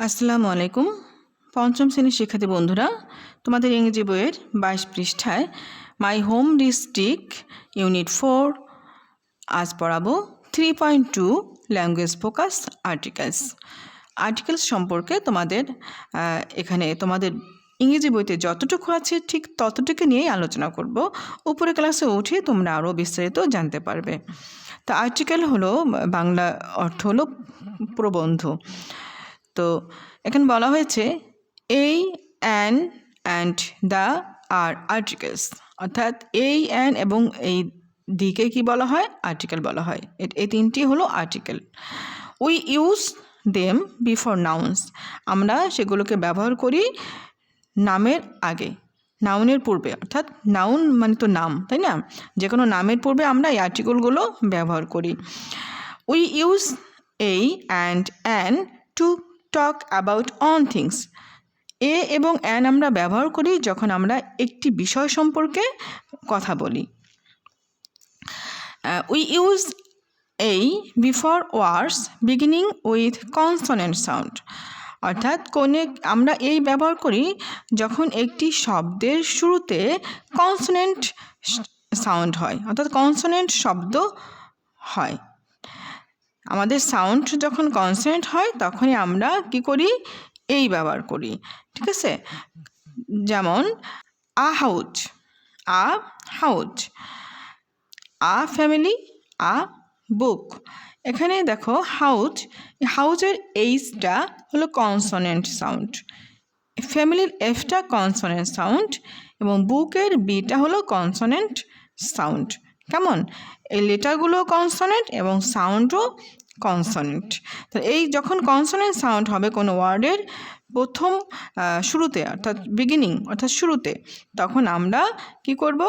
আসসালামু আলাইকুম। পঞ্চম শ্রেণীর শিক্ষার্থী বন্ধুরা, তোমাদের ইংরেজি বইয়ের 22 পৃষ্ঠায় মাই হোম ডিস্ট্রিক্ট ইউনিট 4 আজ পড়াবো 3.2 ল্যাঙ্গুয়েজ ফোকাস আর্টিকেলস সম্পর্কে। তোমাদের এখানে তোমাদের ইংরেজি বইতে যতটুকু আছে ঠিক ততটুকু নিয়েই আলোচনা করব। উপরে ক্লাসে উঠে তোমরা আরও বিস্তারিত জানতে পারবে। তো আর্টিকেল হলো বাংলা অর্থ হলো প্রবন্ধ। তো এখানে বলা হয়েছে এই, an, and, the are articles, অর্থাৎ এই, অ্যান এবং এই দিকে কি বলা হয়? আর্টিকেল বলা হয়। এই তিনটি হলো article. We use them before nouns, আমরা সেগুলোকে ব্যবহার করি নামের আগে, নাউনের পূর্বে, অর্থাৎ নাউন মানে তো নাম, তাই না? যে কোনো নামের পূর্বে আমরা এই আর্টিকেলগুলো ব্যবহার করি। উই ইউজ এই and an to talk about on things, a এবং অ্যান আমরা ব্যবহার করি যখন আমরা একটি বিষয় সম্পর্কে কথা বলি। উই ইউজ এই before words beginning with consonant sound, অর্থাৎ আমরা এই ব্যবহার করি যখন একটি শব্দের শুরুতে কনসোনেন্ট সাউন্ড হয়, অর্থাৎ কনসোনেন্ট শব্দ হয়। আমাদের সাউন্ড যখন কনসোনেন্ট হয় তখনই আমরা কি করি? এই ব্যবহার করি, ঠিক আছে? যেমন আ হাউজ, আ হাউজ, আ ফ্যামিলি, আ বুক। এখানে দেখো হাউজ, হাউজের এইচটা হলো কনসোনেন্ট সাউন্ড, ফ্যামিলির এফটা কনসোনেন্ট সাউন্ড এবং বুকের বিটা হলো কনসোনেন্ট সাউন্ড। কেমন? এই লেটারগুলো কনসোনেন্ট এবং সাউন্ডও কনসোনেন্ট। তো এই যখন কনসোনেন্ট সাউন্ড হবে কোনো ওয়ার্ডের প্রথম শুরুতে, অর্থাৎ বিগিনিং অর্থাৎ শুরুতে, তখন আমরা কি করব?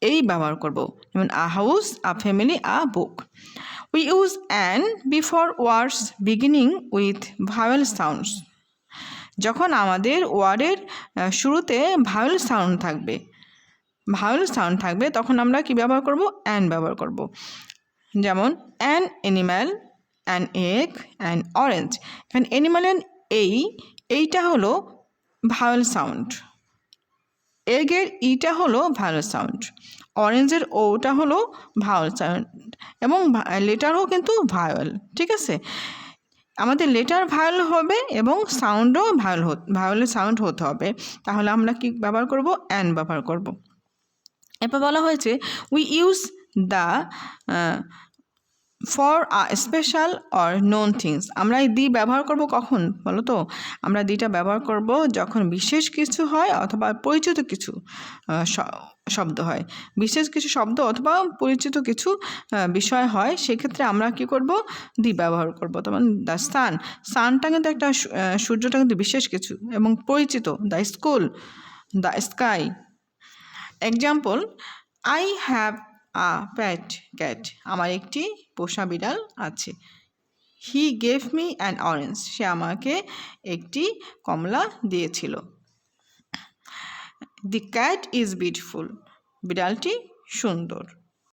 এই ব্যবহার করব। যেমন a house, a family, a book. We use an before words beginning with vowel sounds, যখন আমাদের ওয়ার্ডের শুরুতে ভাওয়েল সাউন্ড থাকবে তখন আমরা কি ব্যবহার করব? অ্যান ব্যবহার করব। যেমন an animal, an egg, an orange. এখানে অ্যানিম্যাল অ্যান্ড এইটা হলো ভাওয়েল সাউন্ড, এগের ইটা হলো ভাওয়েল সাউন্ড, অরেঞ্জের ওটা হলো ভাওয়েল সাউন্ড এবং লেটারও কিন্তু ভাওয়েল, ঠিক আছে? আমাদের লেটার ভাওয়েল হবে এবং সাউন্ডও ভাওয়েলের সাউন্ড হতে হবে, তাহলে আমরা কি ব্যবহার করব? অ্যান ব্যবহার করব। এরপর বলা হয়েছে we use the for special or known things, আমরা এই দি ব্যবহার করব কখন বলো তো? আমরা দিটা ব্যবহার করব যখন বিশেষ কিছু হয় অথবা পরিচিত কিছু শব্দ হয়, বিশেষ কিছু শব্দ অথবা পরিচিত কিছু বিষয় হয়, সেক্ষেত্রে আমরা কি করব? দি ব্যবহার করব। যেমন দ্য সানটা কিন্তু একটা, সূর্যটা কিন্তু বিশেষ কিছু এবং পরিচিত। The school, the sky. Example, I have a pet cat, আমার একটি পোষা বিড়াল আছে। He gave me an orange, সে আমাকে একটি কমলা দিয়েছিল। দি ক্যাট ইজ বিউটিফুল, বিড়ালটি সুন্দর।